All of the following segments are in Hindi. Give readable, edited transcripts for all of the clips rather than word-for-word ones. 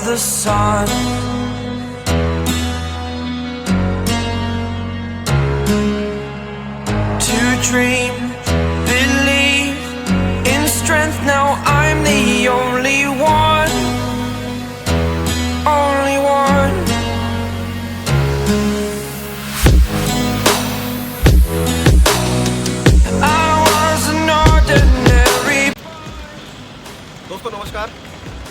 the sun. To dream, believe in strength. Now I'm the only one, only one. I was an ordinary. दोस्तों नमस्कार,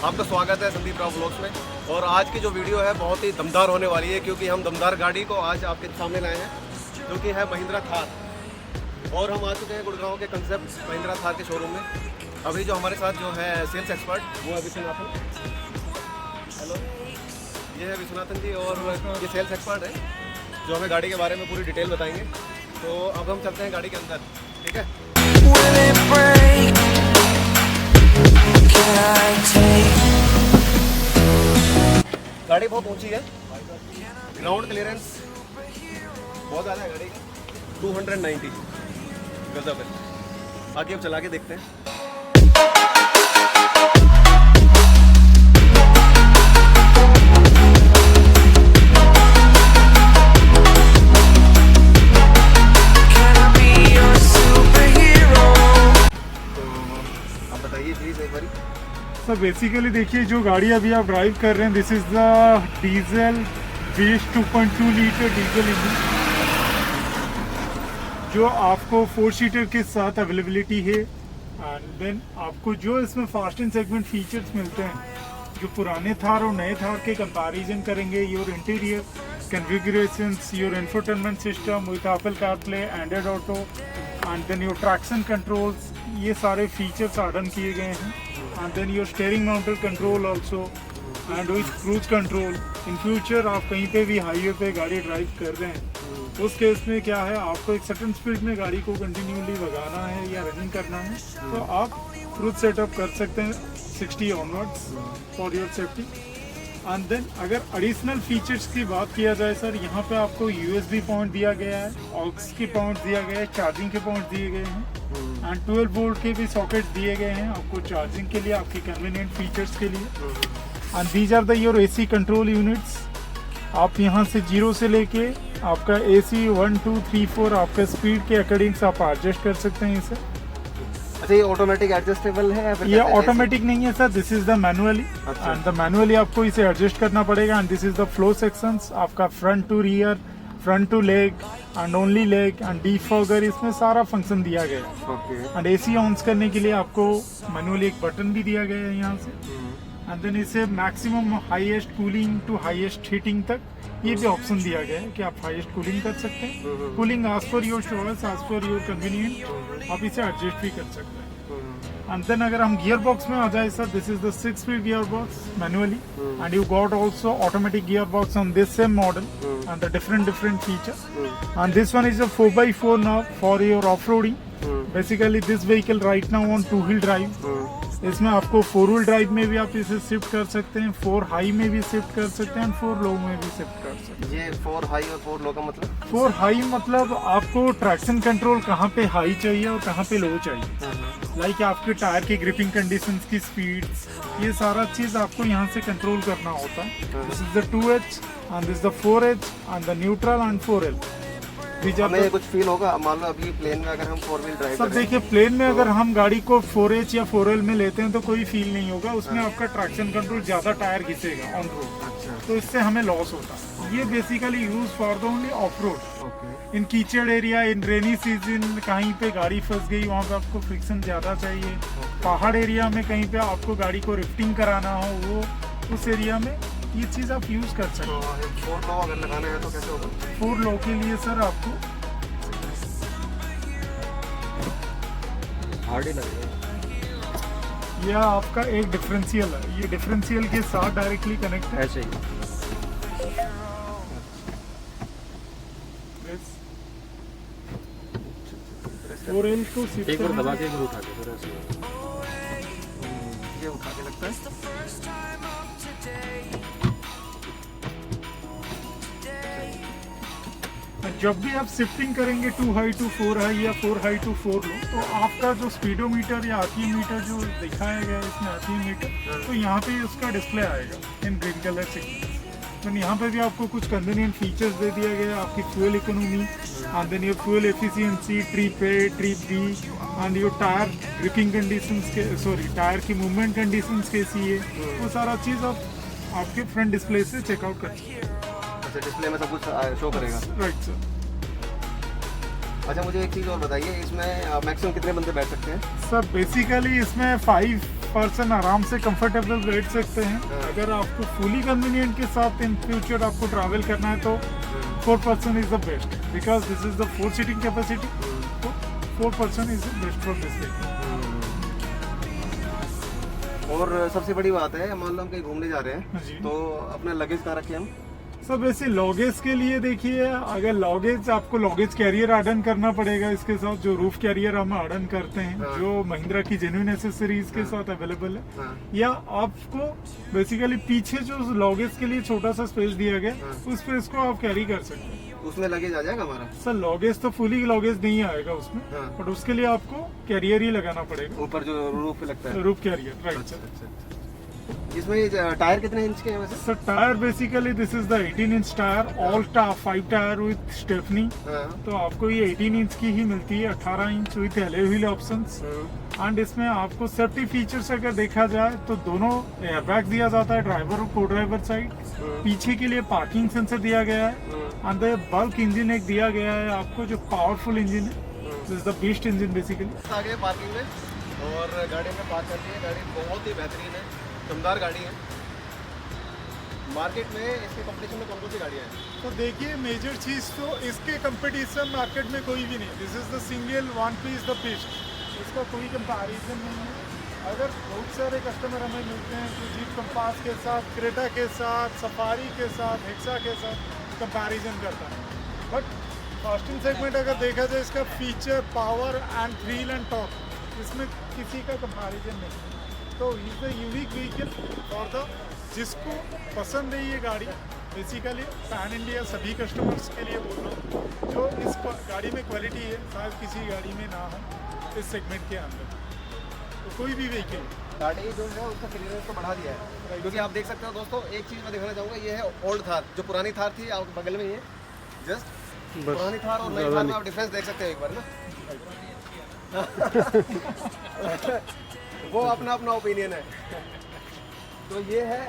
आपका स्वागत है संदीप राव ब्लॉग्स में। और आज की जो वीडियो है बहुत ही दमदार होने वाली है, क्योंकि हम दमदार गाड़ी को आज आपके सामने लाए हैं, जो कि है महिंद्रा थार। और हम आ चुके हैं गुड़गांव के कंसेप्ट महिंद्रा थार के शोरूम में। अभी जो हमारे साथ जो है सेल्स एक्सपर्ट वो है विश्वनाथन। हेलो, ये है विश्वनाथन जी और ये सेल्स एक्सपर्ट है जो हमें गाड़ी के बारे में पूरी डिटेल बताएंगे। तो अब हम चलते हैं गाड़ी के अंदर, ठीक है। Will it break? Can I take? गाड़ी बहुत ऊंची है, ग्राउंड क्लियरेंस बहुत ज़्यादा है गाड़ी का, 290 गजब है। आगे अब चला के देखते हैं। Can I be your superhero? तो आप बताइए प्लीज़ एक बारी। सर बेसिकली देखिए, जो गाड़ी अभी आप ड्राइव कर रहे हैं, this is the diesel base 2.2 litre diesel engine, जो आपको 4 सीटर के साथ अवेलेबिलिटी है। एंड देन आपको जो इसमें फास्ट एंड सेगमेंट फीचर्स मिलते हैं, जो पुराने थार और नए थार के कंपैरिजन करेंगे, your interior configurations, your infotainment system with Apple CarPlay, Android auto, and then your traction controls, ये सारे फीचर्स ऐड ऑन किए गए हैं। And then your steering mounted control also, and with cruise control. In future आप कहीं पे भी हाईवे पे गाड़ी ड्राइव कर रहे हैं, उस केस में क्या है, आपको एक सर्टेन स्पीड में गाड़ी को कंटिन्यूली भगाना है या रनिंग करना है, तो आप क्रूज सेटअप कर सकते हैं 60 onwards for your safety. And then अगर एडिशनल फीचर्स की बात किया जाए सर, यहाँ पे आपको USB पॉइंट दिया गया है, ऑक्स के पॉइंट दिया गया है, चार्जिंग के पॉइंट दिए गए हैं, एंड 12 वोल्ट के भी सॉकेट दिए गए हैं आपको चार्जिंग के लिए, आपके कन्वीनियंट फीचर्स के लिए। And these are the your AC control units. आप यहाँ से 0 से लेके आपका AC 1 2 3 4 आपका स्पीड के अकॉर्डिंग आप एडजस्ट कर सकते हैं इसे। अच्छा, ये ऑटोमेटिक एडजस्टेबल है या फिर ये ऑटोमेटिक नहीं है sir, this is the manually. अच्छा। एंड द मैनुअली आपको इसे एडजस्ट करना पड़ेगा। And this is the flow sections, आपका front to rear, front to leg and only leg, and defogger, इसमें सारा फंक्शन दिया गया है। ओके। एंड AC ऑन करने के लिए आपको मैनुअली एक बटन भी दिया गया है यहाँ से। एंड देन इसे maximum highest cooling to highest heating तक ये भी ऑप्शन दिया गया है कि आप हाईएस्ट कूलिंग कर सकते हैं। Cooling as per your choice, as per your convenient, आप इसे एडजस्ट भी कर सकते हैं। एंड देन अगर हम गियर बॉक्स में आ जाए sir, this is the 6-speed gear box manually, and you got also automatic gear box on this same model and the different features. And this one is a 4x4 now for your off roading. Basically this vehicle right now on 2 wheel drive. इसमें आपको 4 व्हील ड्राइव में भी आप इसे शिफ्ट कर सकते हैं, 4 हाई में भी शिफ्ट कर सकते हैं, 4 लो में भी शिफ्ट कर सकते हैं। ये 4 हाई और 4 लो का मतलब? 4 हाई मतलब आपको ट्रैक्शन कंट्रोल कहाँ पे हाई चाहिए और कहाँ पे लो चाहिए, लाइक आपके टायर की ग्रिपिंग कंडीशंस की स्पीड्स, ये सारा चीज़ आपको यहाँ से कंट्रोल करना होता है। This is the 2H and this the 4H and the neutral and 4L। हमें कुछ फील होगा, मान लो अभी प्लेन में अगर हम 4 व्हील ड्राइव सब देखिए, प्लेन में अगर हम गाड़ी को 4H या 4L में लेते हैं तो कोई फील नहीं होगा, उसमें आपका ट्रैक्शन कंट्रोल ज़्यादा टायर घिसेगा ऑन रोड, तो इससे हमें लॉस होता है। ये basically use for the only off road. In कीचड़ एरिया, इन रेनी सीजन, कहीं पे गाड़ी फंस गई, वहाँ पे आपको फ्रिक्शन ज़्यादा चाहिए। पहाड़ एरिया में कहीं पे आपको गाड़ी को रिफ्टिंग कराना हो, वो उस एरिया में ये चीज़ आप यूज़ कर सकते हैं। 4 लो अगर लगाना है तो कैसे होगा? 4 लो के लिए सर आपको हार्ड ही लगेगा। यह आपका एक डिफरेंशियल है, ये डिफरेंशियल के साथ डायरेक्टली कनेक्ट है। ऐसे ही 4L को शिफ्ट एक बार करना दबा के उठा के फिर ऐसे ये उठा के लगता है। जब भी आप शिफ्टिंग करेंगे 2 हाई टू 4 हाई या 4 हाई टू 4 लो, तो आपका जो स्पीडोमीटर या आरपीएम मीटर जो दिखाया गया है इसमें आरपीएम मीटर, तो यहाँ पे उसका डिस्प्ले आएगा इन ग्रीन कलर से। तो यहाँ पे भी आपको कुछ कन्वीनियंट फीचर्स दे दिया गया है, आपकी fuel economy and then your fuel efficiency, trip A, trip B and your tyre gripping conditions के, सॉरी टायर की मूवमेंट कंडीशंस कैसी है, वो सारा चीज़ आप आपके फ्रंट डिस्प्ले से चेकआउट कर सकते हैं। अच्छा, डिस्प्ले में सब कुछ शो करेगा। Right sir. अच्छा, मुझे एक चीज़ और बताइए, इसमें मैक्सिमम कितने बंदे बैठ सकते हैं? सर बेसिकली इसमें 5 पर्सन आराम से कंफर्टेबल बैठ सकते हैं। अगर आपको फुली कन्वीनियंट के साथ इन फ्यूचर आपको ट्रैवल करना है तो 4 person is the best, because this is the 4 seating capacity, तो 4 person is the best for this vehicle. और सबसे बड़ी बात है, मान लो हम कहीं घूमने जा रहे जी। हैं तो अपना लगेज कहाँ रखें हम? सब ऐसे लॉगेज के लिए देखिए, अगर लॉगेज आपको लॉगेज कैरियर आर्डन करना पड़ेगा इसके साथ, जो रूफ कैरियर हम आर्डन करते हैं, हाँ। जो महिंद्रा की जेन्युइन एसेसरीज के साथ अवेलेबल है। हाँ। या आपको बेसिकली पीछे जो लॉगेज के लिए छोटा सा स्पेस दिया गया, हाँ। उस स्पेस को आप कैरी कर सकते हैं। उसमें लगेज आ जाएगा हमारा? सर लॉगेज तो फुली लॉगेज नहीं आएगा उसमें, हाँ। बट उसके लिए आपको कैरियर ही लगाना पड़ेगा, ऊपर जो रूफ पे लगता है। Roof carrier. राइट अच्छा, सर। अच्छा। इसमें ये टायर कितने इंच के हैं वैसे? Sir tyre basically this is the 18 inch tyre, all 5 tyre with stepney. हाँ। तो आपको ये 18 इंच की ही मिलती है, 18 inch with alloy wheel options. And इसमें आपको सेफ्टी फीचर्स अगर देखा जाए तो दोनों एयरबैग दिया जाता है, ड्राइवर और को ड्राइवर साइड। पीछे के लिए पार्किंग सेंसर दिया गया है। एंड बल्क इंजन एक दिया गया है आपको, जो पावरफुल इंजन है, this is the best engine basically. आ गए पार्किंग में और गाड़ी में पार्क करती है। गाड़ी बहुत ही बेहतरीन है, दमदार गाड़ी है। मार्केट में इसके कंपटीशन में कौन कौन सी गाड़ियाँ हैं? तो देखिए मेजर चीज़ तो इसके कंपटीशन मार्केट में कोई भी नहीं, this is the single one piece the best, इसका कोई कंपैरिजन नहीं है। अगर बहुत सारे कस्टमर हमें मिलते हैं जो जीप कंपास के साथ, क्रेटा के साथ, सफारी के साथ, हेक्सा के साथ कंपैरिजन करता है, बट फास्टिंग सेगमेंट अगर देखा जाए इसका feature, power and thrill and top, इसमें किसी का कंपैरिजन नहीं है। तो is the unique vehicle for the, जिसको पसंद है ये गाड़ी, बेसिकली पैन इंडिया सभी कस्टमर्स के लिए बोल रहा हूँ, जो इस गाड़ी में क्वालिटी है शायद किसी गाड़ी में ना हो इस सेगमेंट के अंदर, तो कोई भी व्हीकल। गाड़ी जो है उसका क्लियरेंस तो बढ़ा दिया है, क्योंकि आप देख सकते हो दोस्तों। एक चीज़ मैं दिखाना चाहूँगा, ये है ओल्ड थार, जो पुरानी थार थी आपके बगल में ही है जस्ट। पुरानी थार और नई थार में आप डिफरेंस देख सकते हो एक बार ना। वो अपना अपना ओपिनियन है। तो ये है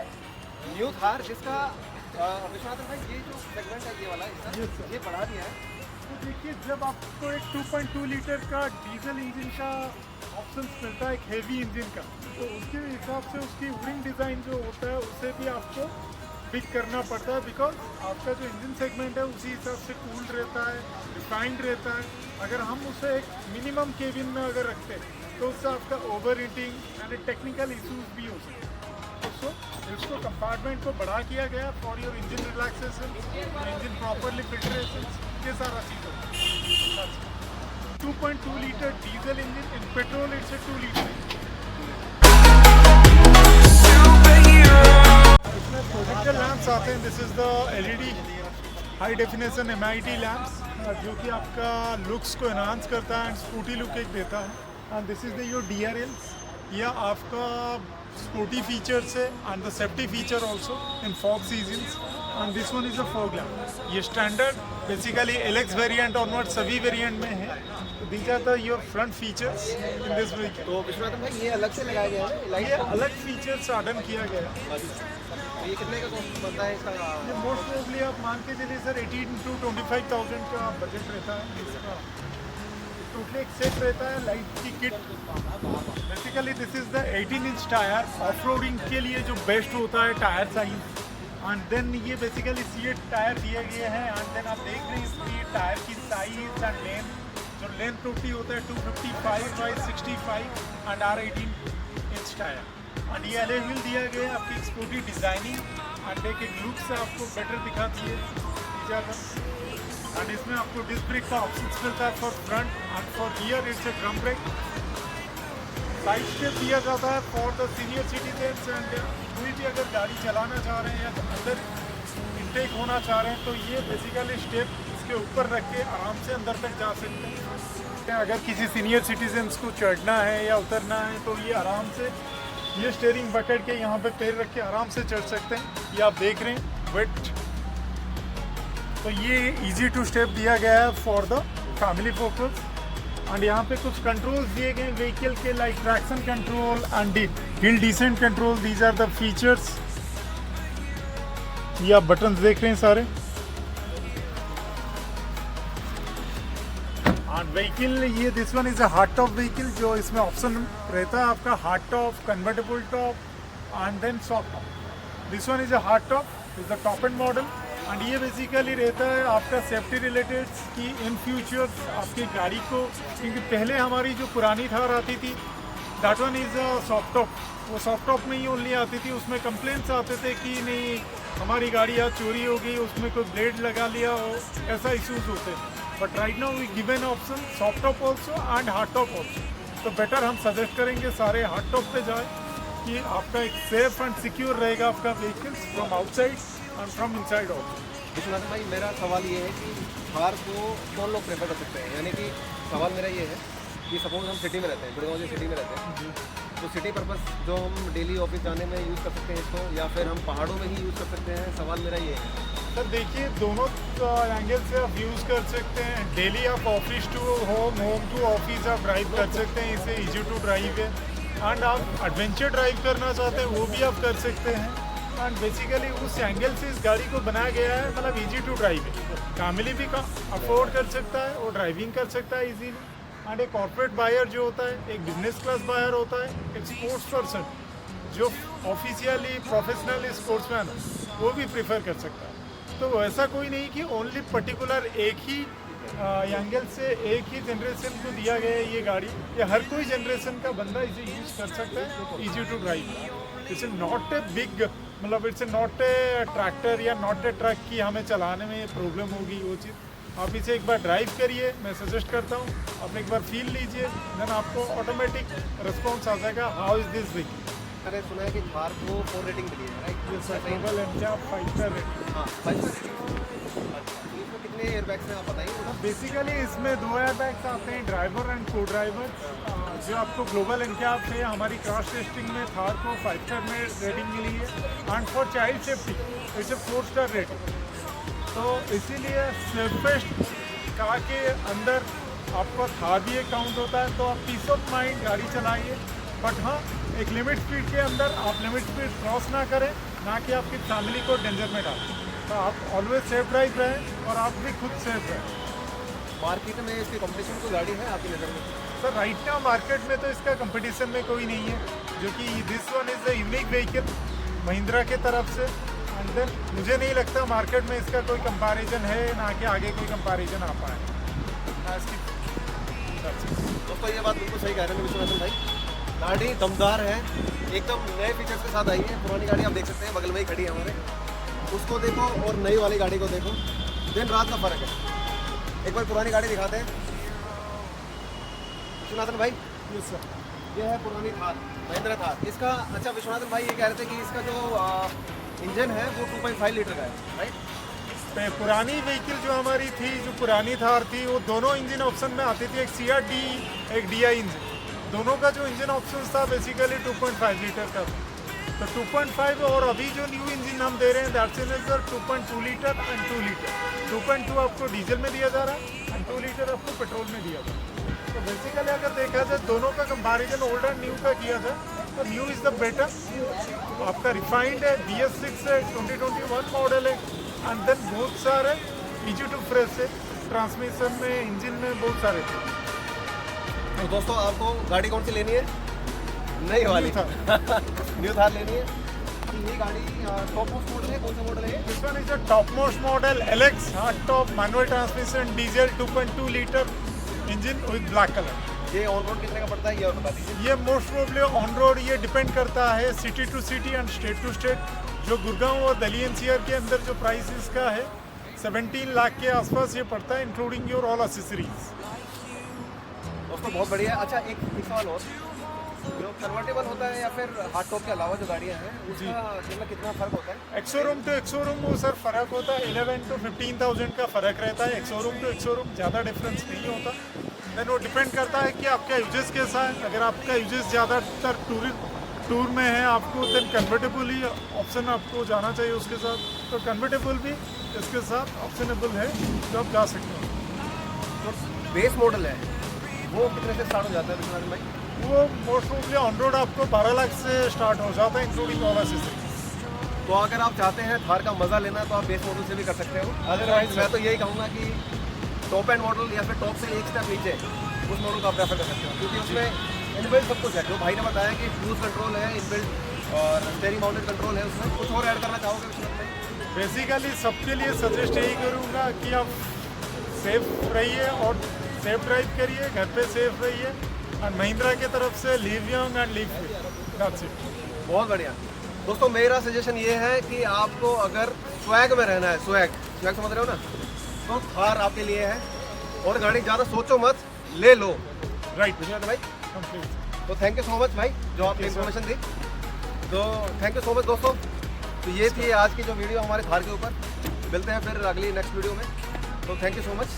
न्यू थार, जिसका विश्वनाथन भाई ये जो सेगमेंट है ये वाला, इसका ये बढ़ा दिया है। तो देखिए जब आपको एक 2.2 लीटर का डीजल इंजन का ऑप्शन मिलता है, एक हेवी इंजन का, तो उसके हिसाब से उसकी विंग डिज़ाइन जो होता है उसे भी आपको पिक करना पड़ता है, बिकॉज आपका जो इंजन सेगमेंट है उसी हिसाब से कूल्ड रहता है, रिफाइंड रहता है। अगर हम उसे एक मिनिमम केबिन में अगर रखते हैं तो उससे आपका over heating and technical issues भी हो सकते हैं। तो सो इसको कंपार्टमेंट को बढ़ा किया गया for your engine relaxation, engine properly filtration, ये सारा चीज़ होता है। 2.2 litre diesel engine, in petrol it's a 2 litre. इसमें प्रोजेक्टर लैंप्स आते हैं, this is the LED high definition MIT lamps, जो कि आपका लुक्स को एनहांस करता है एंड स्पोर्टी लुक एक देता है। And this is the your DRL, यह आपका स्पोर्टी फीचर्स है and the safety feature also in fog seasons. And this one is a fog lamp, ये standard basically LX variant onward सभी वेरिएंट में है। तो these are the your front features in this vehicle. तो विश्वनाथन भाई ये अलग से लगाया गया है लाइट? ये अलग फीचर्स आर्डन किया गया है। ये कितने का कॉस्ट बनता है इसका? ये मोस्ट प्रोबेबली आप मान के चलिए सर 18 to 25,000 का बजट रहता है इसका। टोटली एक सेट रहता है लाइट की kit. Basically this is the 18 inch tyre, off roading के लिए जो बेस्ट होता है टायर साइज। एंड देन ये बेसिकली सीएट टायर दिए गए हैं। एंड देन आप देख रहे हैं इसकी टायर की साइज एंड लेंथ, जो लेंथ टोटली होता है 255 by 65 and R18 inch tyre. And ये अलॉय व्हील दिया गया है, आपकी स्पोर्टी डिजाइनिंग एंड एक लुक से आपको बेटर दिखाती है ज़्यादा। एंड इसमें आपको डिस्क ब्रेक का ऑप्शन मिलता है for front end for rear it's a drum brake. Side step दिया जाता है for the senior citizens and कोई भी अगर गाड़ी चलाना चाह रहे हैं या अंदर इनटेक होना चाह रहे हैं तो ये बेसिकली स्टेप इसके ऊपर रख के आराम से अंदर तक जा सकते हैं। अगर किसी सीनियर सिटीजन्स को चढ़ना है या उतरना है तो ये आराम से ये स्टीयरिंग पकड़ के यहाँ पे पैर रख के आराम से चढ़ सकते हैं। ये आप देख रहे हैं वेट। तो ये इजी टू स्टेप दिया गया है for the family focus. And यहाँ पे कुछ कंट्रोल्स दिए गए व्हीकल के, like traction control and hill descent control. These are the features. ये आप बटन्स देख रहे हैं सारे। एंड व्हीकल ये this one is a hard top vehicle, जो इसमें ऑप्शन रहता है आपका hard top, convertible top and then soft top. This one is a hard top, is the top end model. And ये बेसिकली रहता है आपका सेफ्टी रिलेटेड कि इन फ्यूचर आपकी गाड़ी को, क्योंकि पहले हमारी जो पुरानी थार आती थी that one is soft top, वो सॉफ्ट टॉप में ही ओनली आती थी। उसमें कंप्लेंट्स आते थे कि नहीं हमारी गाड़ी आज चोरी हो गई, उसमें कोई ब्लेड लगा लिया हो, ऐसा इशूज़ होते हैं। But right now we given option soft top also and hard top also. तो बेटर हम सजेस्ट करेंगे सारे हार्ड टॉप पे जाए कि आपका एक सेफ एंड सिक्योर रहेगा आपका vehicles from outside and from inside also. Vishwanathan भाई, मेरा सवाल ये है कि थार को कौन लोग प्रेफर कर सकते हैं? यानी कि सवाल मेरा ये है कि सपोज हम सिटी में रहते हैं, गुड़गांव जैसी सिटी में रहते हैं, तो सिटी पर्पस जो हम डेली ऑफिस जाने में यूज़ कर सकते हैं इसको, या फिर हम पहाड़ों में ही यूज़ कर सकते हैं? सवाल मेरा ये है। सर देखिए, दोनों एंगल से आप यूज़ कर सकते हैं। डेली आप office to home, home to office आप ड्राइव कर सकते हैं, इसे इजी टू ड्राइव है। एंड आप एडवेंचर ड्राइव करना चाहते हैं वो भी आप कर सकते हैं। एंड बेसिकली उस एंगल से इस गाड़ी को बनाया गया है, मतलब इजी टू ड्राइव है। फैमिली भी अफोर्ड कर सकता है और ड्राइविंग कर सकता है इजीली। एंड एक कॉर्पोरेट बायर जो होता है, एक बिजनेस क्लास बायर होता है, एक स्पोर्ट्स पर्सन जो ऑफिशियली प्रोफेशनल स्पोर्ट्समैन वो भी प्रेफर कर सकता है। तो ऐसा कोई नहीं कि ओनली पर्टिकुलर एक ही एंगल से एक ही जनरेशन को दिया गया है ये गाड़ी, या हर कोई जनरेशन का बंदा इसे यूज़ कर सकता है easy to drive. It's not a big, मतलब इट्स नॉट ए ट्रैक्टर या नॉट ए ट्रक कि हमें चलाने में प्रॉब्लम होगी वो चीज़। आप इसे एक बार ड्राइव करिए, मैं सजेस्ट करता हूँ, आप एक बार फील लीजिए, देन आपको ऑटोमेटिक रिस्पॉन्स आ जाएगा हाउ इज़ दिस व्हीकल। मैंने सुना है कि थार को 4 रेटिंग मिली है, राइट? ये sir global NCAP five-star rating. हाँ, 5 इसमें कितने एयरबैग्स हैं आप बताइए? बेसिकली इसमें 2 एयरबैग्स आते हैं, ड्राइवर एंड को ड्राइवर। जो आपको ग्लोबल एनकैप है, हमारी क्रॉस टेस्टिंग में थार को 5-स्टार में रेटिंग मिली है। And for child safety it's a 4-स्टार rating. तो इसीलिए सेफेस्ट कार के अंदर आपका थार भी एक काउंट होता है। तो आप पीस ऑफ माइंड गाड़ी चलाइए, बट हाँ एक लिमिट स्पीड के अंदर आप लिमिट स्पीड क्रॉस ना करें, ना कि आपकी फैमिली को डेंजर में डालें। तो आप ऑलवेज सेफ ड्राइव रहें और आप भी खुद सेफ रहें। मार्केट में इसकी कंपटीशन कोई गाड़ी है आपकी नज़र में? सर राइट नाउ मार्केट में तो इसका कंपटीशन में कोई नहीं है, जो कि this one is a unique vehicle Mahindra के तरफ से। एंड देन मुझे नहीं लगता मार्केट में इसका कोई कंपैरिजन है, ना कि आगे कोई कंपैरिजन आ पाए। दोस्तों ये बात बिल्कुल सही कह रहे हैं विश्वनाथन भाई, गाड़ी दमदार है, एकदम नए फीचर्स के साथ आई है। पुरानी गाड़ी आप देख सकते हैं बगल में ही खड़ी है हमारे, उसको देखो और नई वाली गाड़ी को देखो, दिन रात का फ़र्क है। एक बार पुरानी गाड़ी दिखाते हैं विश्वनाथन भाई। यस सर, ये है पुरानी थार, महिंद्रा थार। इसका अच्छा विश्वनाथन भाई ये कह रहे थे कि इसका जो इंजन है वो 2.5 लीटर का है, राइट? पुरानी व्हीकल जो हमारी थी, जो पुरानी थार थी, वो दोनों इंजन ऑप्शन में आती थी, एक CRD एक DI इंजन। दोनों का जो इंजन ऑप्शन था बेसिकली 2.5 लीटर का था। तो 2.5 और अभी जो न्यू इंजन हम दे रहे हैं that's in 2.2 litre and 2 litre. 2.2 आपको डीजल में दिया जा रहा है एंड 2 लीटर आपको पेट्रोल में दिया जा रहा है। तो बेसिकली अगर देखा जाए दोनों का कंपैरिजन ओल्ड एंड न्यू का किया जाए तो न्यू इज़ द बेटर। आपका रिफाइंड है, BS6 है, 2021 मॉडल है। एंड देन बहुत सारे इजी टू फ्रेश है, ट्रांसमिशन में, इंजन में बहुत सारे थे। तो दोस्तों आपको गाड़ी कौन सी लेनी है? नई वाली न्यू थार लेनी है। ये गाड़ी टॉप मोस्ट मॉडल है, कौन सा मॉडल है? This one is a top most model LX hard top manual transmission diesel 2.2 litre engine with black colour. ये ऑन रोड कितने का पड़ता है ये और बता दीजिए। ये मोस्ट प्रोबेबली ऑन रोड ये डिपेंड करता है city to city and state to state. जो गुड़गांव और दिल्ली NCR के अंदर जो प्राइस इसका है 17 लाख के आसपास ये पड़ता है, इंक्लूडिंग योर ऑल एसेसरीज। दोस्तों बहुत बढ़िया है। अच्छा एक सवाल और, जो कन्वर्टेबल होता है या फिर हार्ड टॉप के अलावा जो गाड़ियाँ हैं उसका मतलब कितना फ़र्क होता है? एक्सोरूम टू एक्सोरूम वो सर फ़र्क होता है 11 to 15,000 का फ़र्क रहता है। एक्सोरूम टू एक्सोरूम ज़्यादा डिफरेंस नहीं होता। देन वो डिपेंड करता है कि आपका यूजेस कैसा है। अगर आपका यूजेस ज़्यादातर टूर में है आपको, देन कन्वर्टेबल ही ऑप्शन आपको जाना चाहिए उसके साथ। तो कन्वर्टेबल भी इसके साथ ऑप्शनेबल है, जो आप जा सकते हैं। जो बेस मॉडल है वो कितने से स्टार्ट हो जाता है विश्वनाथन भाई? वो मोस्ट ऑफली ऑन रोड आपको 12 लाख से स्टार्ट हो जाता है, इंक्लूडिंग ऑल एसेसरीज। तो अगर आप चाहते हैं थार का मज़ा लेना तो आप बेस मॉडल से भी कर सकते हो। अदरवाइज मैं तो यही कहूँगा कि टॉप एंड मॉडल या फिर टॉप से एक स्टेप नीचे उस मॉडल को आप प्रेफर कर सकते हो, क्योंकि उसमें इनबिल्ट सब कुछ है। जो भाई ने बताया कि क्रूज कंट्रोल है इनबिल्ट और स्टीयरिंग माउंटेड कंट्रोल है, उसमें कुछ और ऐड करना चाहोगे विश्वनाथ भाई? बेसिकली सबके लिए सजेस्ट यही करूँगा कि आप सेफ रहिए और सेफ ड्राइव करिए, घर पे सेफ रहिए। और महिंद्रा की तरफ से leave young and leave fit, that's it. बहुत बढ़िया दोस्तों, मेरा सजेशन ये है कि आपको अगर स्वैग में रहना है, स्वैग समझ रहे हो ना, तो थार आपके लिए है। और गाड़ी ज़्यादा सोचो मत, ले लो। राइट विश्वनाथ भाई, कंप्लीट। तो थैंक यू सो मच भाई जो आपने Okay, sir. इन्फॉर्मेशन दी। तो थैंक यू सो मच दोस्तों। तो ये थी आज की जो वीडियो हमारे थार के ऊपर। मिलते हैं फिर अगली नेक्स्ट वीडियो में। तो थैंक यू सो मच।